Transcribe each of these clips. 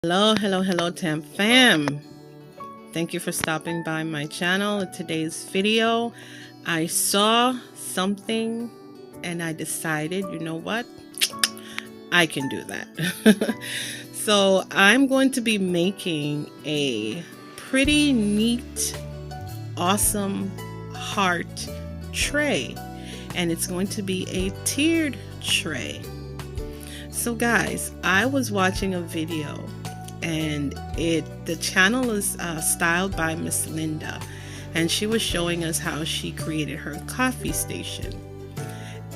Hello, Tam Fam. Thank you for stopping by my channel. In today's video, I saw something and I decided, you know what? I can do that. So I'm going to be making a pretty neat, awesome heart tray. And it's going to be a tiered tray. So guys, I was watching a video and the channel is styled by Miss Linda, and she was showing us how she created her coffee station,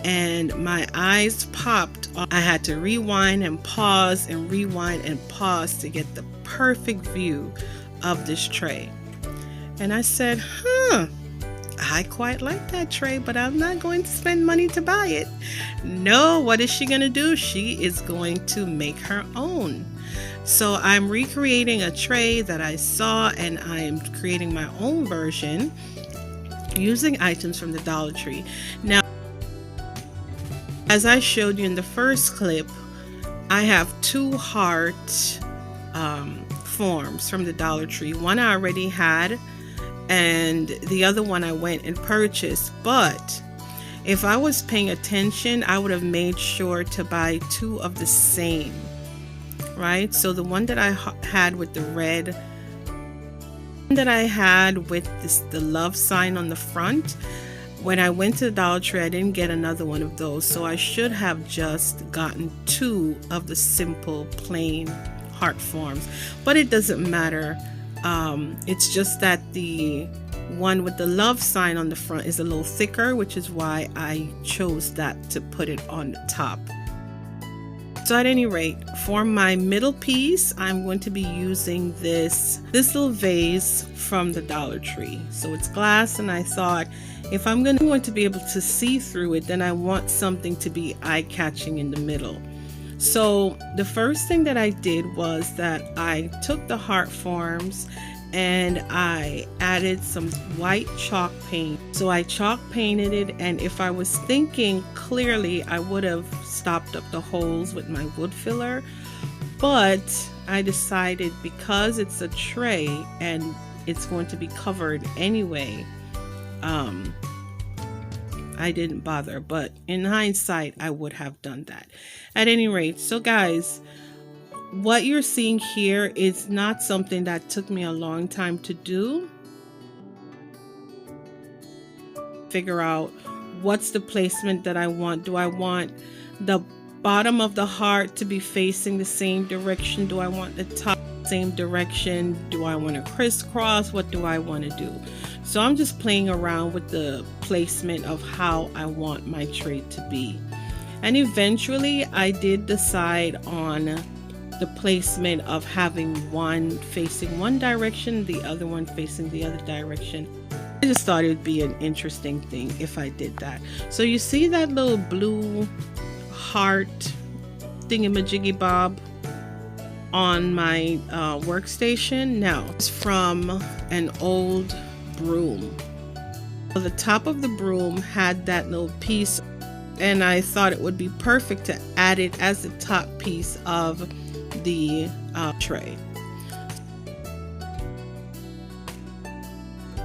and my eyes popped. I had to rewind and pause and rewind and pause to get the perfect view of this tray. And I said, I quite like that tray, but I'm not going to spend money to buy it. No, what is she going to do? She is going to make her own. So I'm recreating a tray that I saw, and I am creating my own version using items from the Dollar Tree. Now, as I showed you in the first clip, I have two heart forms from the Dollar Tree. One I already had, and the other one I went and purchased. But if I was paying attention, I would have made sure to buy two of the same, right? So the one that I had with the red, that I had with the love sign on the front, when I went to the Dollar Tree, I didn't get another one of those, so I should have just gotten two of the simple plain heart forms. But it doesn't matter. It's just that the one with the love sign on the front is a little thicker, which is why I chose that to put it on the top. So at any rate, for my middle piece, I'm going to be using this little vase from the Dollar Tree. So it's glass, and I thought if I'm going to be able to see through it, then I want something to be eye-catching in the middle. So the first thing that I did was that I took the heart forms and I added some white chalk paint. So I chalk painted it, and if I was thinking clearly, I would have stopped up the holes with my wood filler. But I decided, because it's a tray and it's going to be covered anyway, I didn't bother. But in hindsight, I would have done that. At any rate, so guys, what you're seeing here is not something that took me a long time to do. Figure out what's the placement that I want. Do I want the bottom of the heart to be facing the same direction? Do I want the top same direction? Do I want to crisscross? What do I want to do? So I'm just playing around with the placement of how I want my tray to be. And eventually I did decide on the placement of having one facing one direction, the other one facing the other direction. I just thought it'd be an interesting thing if I did that. So you see that little blue heart thingamajiggy bob on my workstation? Now, it's from an old broom. So the top of the broom had that little piece, and I thought it would be perfect to add it as the top piece of the tray.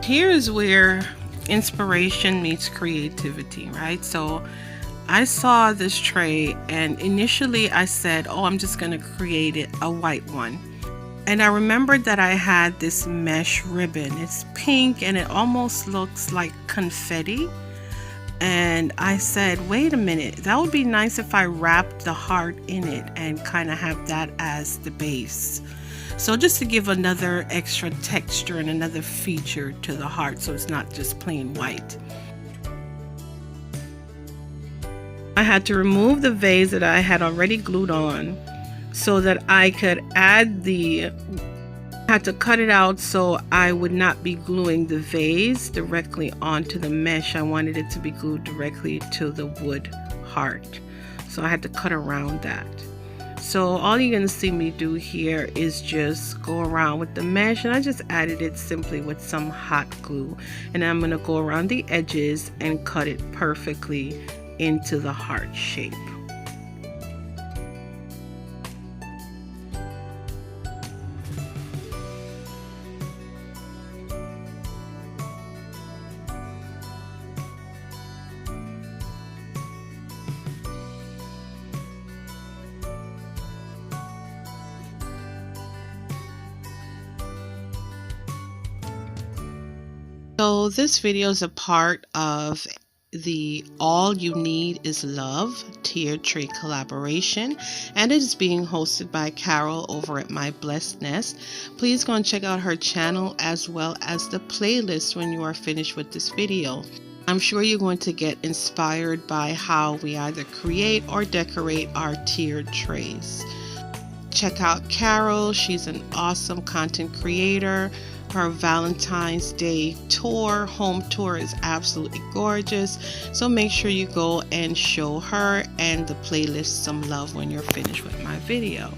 Here's where inspiration meets creativity, right? So I saw this tray, and initially I said, oh, I'm just going to create it a white one. And I remembered that I had this mesh ribbon. It's pink and it almost looks like confetti. And I said, wait a minute, that would be nice if I wrapped the heart in it and kind of have that as the base. So just to give another extra texture and another feature to the heart, so it's not just plain white. I had to remove the vase that I had already glued on so that I could add I had to cut it out so I would not be gluing the vase directly onto the mesh. I wanted it to be glued directly to the wood heart. So I had to cut around that. So all you're going to see me do here is just go around with the mesh, and I just added it simply with some hot glue. And I'm going to go around the edges and cut it perfectly into the heart shape. So this video is a part of the All You Need Is Love tier tray collaboration, and it is being hosted by Carol over at My Blessed Nest. Please go and check out her channel as well as the playlist when you are finished with this video. I'm sure you're going to get inspired by how we either create or decorate our tiered trays. Check out Carol. She's an awesome content creator. Her Valentine's Day tour, home tour, is absolutely gorgeous. So make sure you go and show her and the playlist some love when you're finished with my video.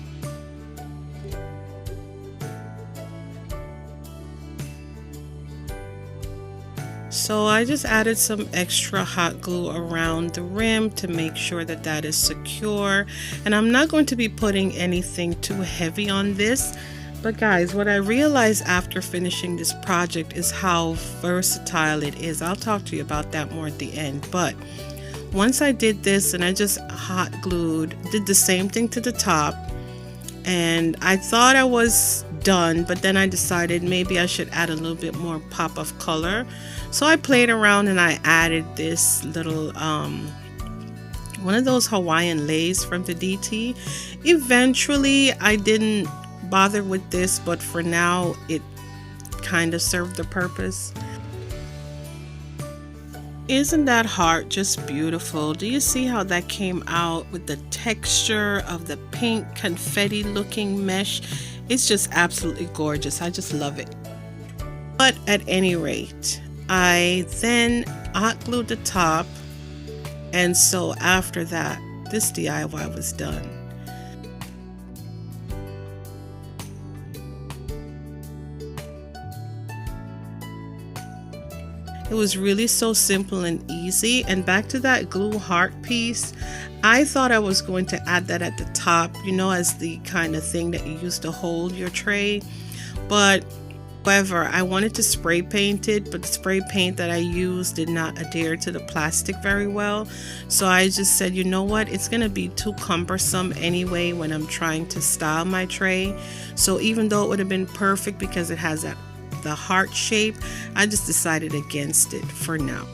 So I just added some extra hot glue around the rim to make sure that that is secure. And I'm not going to be putting anything too heavy on this. But guys, what I realized after finishing this project is how versatile it is. I'll talk to you about that more at the end. But once I did this and I just hot glued, did the same thing to the top. And I thought I was done, but then I decided maybe I should add a little bit more pop of color. So I played around and I added this little one of those Hawaiian lace from the DT. Eventually I didn't bother with this, but for now it kind of served the purpose. Isn't that heart just beautiful? Do you see how that came out with the texture of the pink confetti looking mesh? It's just absolutely gorgeous. I just love it. But at any rate, I then hot glued the top, and so after that this DIY was done. It was really so simple and easy. And back to that glue heart piece, I thought I was going to add that at the top, you know, as the kind of thing that you use to hold your tray. But however, I wanted to spray paint it, but the spray paint that I used did not adhere to the plastic very well. So I just said, you know what, it's going to be too cumbersome anyway when I'm trying to style my tray. So even though it would have been perfect because it has the heart shape, I just decided against it for now.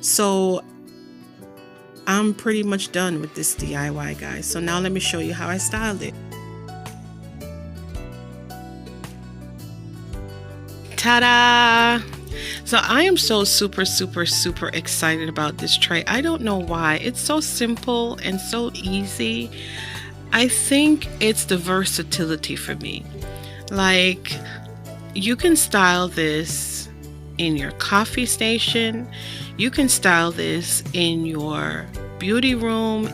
So I'm pretty much done with this DIY, guys. So now let me show you how I styled it. Ta-da! So I am so super excited about this tray. I don't know why. It's so simple and so easy. I think it's the versatility for me. Like, you can style this in your coffee station. You can style this in your beauty room,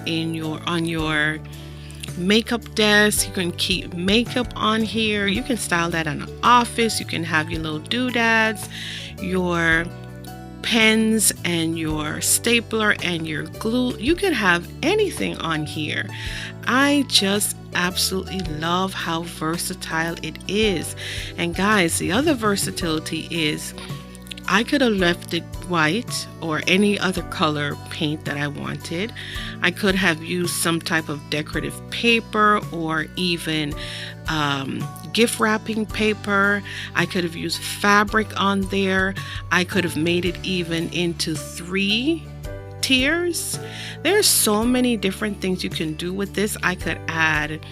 on your makeup desk. You can keep makeup on here. You can style that in an office. You can have your little doodads, your pens and your stapler and your glue. You can have anything on here. I just absolutely love how versatile it is. And guys, the other versatility is I could have left it white or any other color paint that I wanted. I could have used some type of decorative paper or even gift wrapping paper. I could have used fabric on there. I could have made it even into 3 tiers. There's so many different things you can do with this. I could add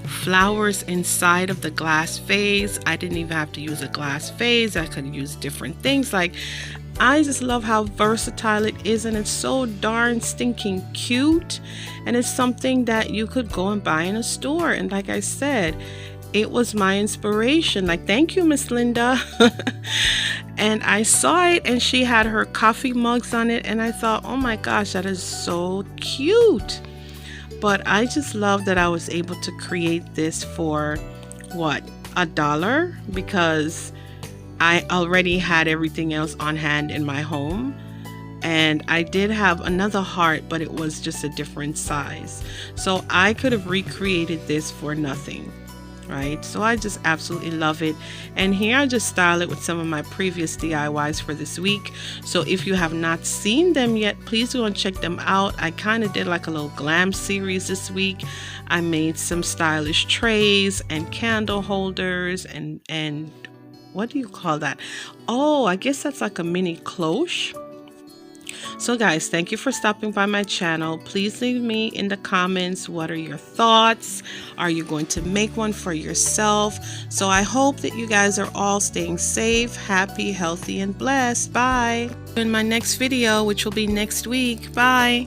flowers inside of the glass vase. I didn't even have to use a glass vase. I could use different things. Like, I just love how versatile it is, and it's so darn stinking cute, and it's something that you could go and buy in a store. And like I said, it was my inspiration. Like, thank you, Miss Linda. And I saw it, and she had her coffee mugs on it, and I thought, oh my gosh, that is so cute. But I just love that I was able to create this for what, $1, because I already had everything else on hand in my home. and I did have another heart, but it was just a different size. So I could have recreated this for nothing, right? So I just absolutely love it. And here I just style it with some of my previous DIYs for this week. So if you have not seen them yet, please go and check them out. I kind of did like a little glam series this week. I made some stylish trays and candle holders and what do you call that? Oh, I guess that's like a mini cloche. So guys, thank you for stopping by my channel. Please leave me in the comments, what are your thoughts? Are you going to make one for yourself? So I hope that you guys are all staying safe, happy, healthy, and blessed. Bye. In my next video, which will be next week. Bye.